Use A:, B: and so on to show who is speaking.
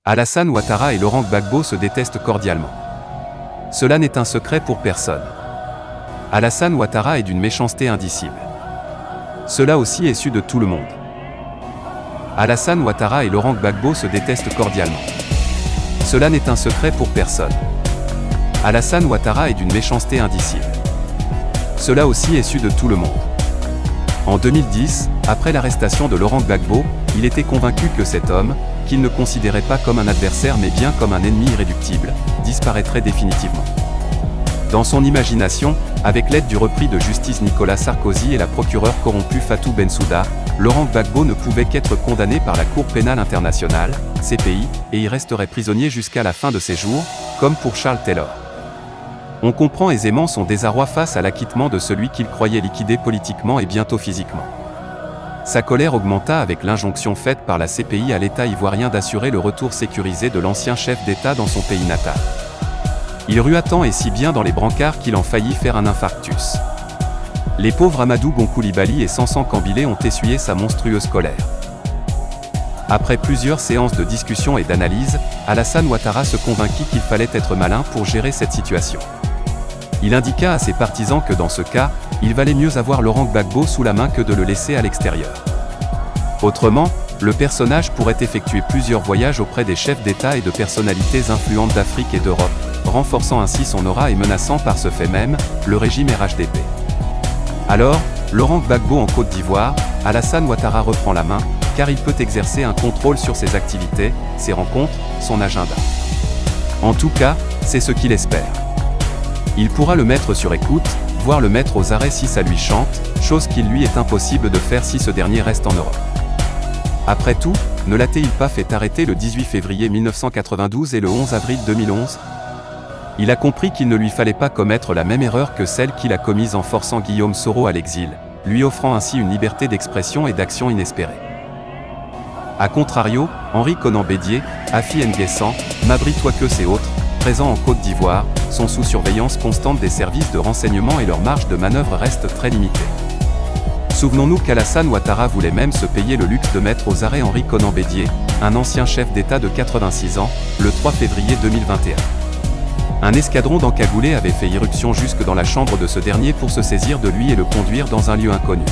A: Alassane Ouattara et Laurent Gbagbo se détestent cordialement. Cela n'est un secret pour personne. Alassane Ouattara est d'une méchanceté indicible. Cela aussi est su de tout le monde. Alassane Ouattara et Laurent Gbagbo se détestent cordialement. Cela n'est un secret pour personne. Alassane Ouattara est d'une méchanceté indicible. Cela aussi est su de tout le monde. En 2010, après l'arrestation de Laurent Gbagbo, il était convaincu que cet homme, qu'il ne considérait pas comme un adversaire mais bien comme un ennemi irréductible, disparaîtrait définitivement. Dans son imagination, avec l'aide du repris de justice Nicolas Sarkozy et la procureure corrompue Fatou Bensouda, Laurent Gbagbo ne pouvait qu'être condamné par la Cour pénale internationale, CPI, et y resterait prisonnier jusqu'à la fin de ses jours, comme pour Charles Taylor. On comprend aisément son désarroi face à l'acquittement de celui qu'il croyait liquider politiquement et bientôt physiquement. Sa colère augmenta avec l'injonction faite par la CPI à l'État ivoirien d'assurer le retour sécurisé de l'ancien chef d'État dans son pays natal. Il rua tant et si bien dans les brancards qu'il en faillit faire un infarctus. Les pauvres Amadou Gon Coulibaly et Sansan Kambilé ont essuyé sa monstrueuse colère. Après plusieurs séances de discussion et d'analyse, Alassane Ouattara se convainquit qu'il fallait être malin pour gérer cette situation. Il indiqua à ses partisans que dans ce cas, il valait mieux avoir Laurent Gbagbo sous la main que de le laisser à l'extérieur. Autrement, le personnage pourrait effectuer plusieurs voyages auprès des chefs d'État et de personnalités influentes d'Afrique et d'Europe, renforçant ainsi son aura et menaçant par ce fait même, le régime RHDP. Alors, Laurent Gbagbo en Côte d'Ivoire, Alassane Ouattara reprend la main, car il peut exercer un contrôle sur ses activités, ses rencontres, son agenda. En tout cas, c'est ce qu'il espère. Il pourra le mettre sur écoute, voire le mettre aux arrêts si ça lui chante, chose qu'il lui est impossible de faire si ce dernier reste en Europe. Après tout, ne l'a-t-il pas fait arrêter le 18 février 1992 et le 11 avril 2011 ? Il a compris qu'il ne lui fallait pas commettre la même erreur que celle qu'il a commise en forçant Guillaume Soro à l'exil, lui offrant ainsi une liberté d'expression et d'action inespérée. A contrario, Henri Konan Bédié, Afi N'Guessan, Mabry Touakeus et autres, présents en Côte d'Ivoire, sont sous surveillance constante des services de renseignement et leur marge de manœuvre reste très limitée. Souvenons-nous qu'Alassane Ouattara voulait même se payer le luxe de mettre aux arrêts Henri Konan Bédié, un ancien chef d'État de 86 ans, le 3 février 2021. Un escadron d'encagoulés avait fait irruption jusque dans la chambre de ce dernier pour se saisir de lui et le conduire dans un lieu inconnu.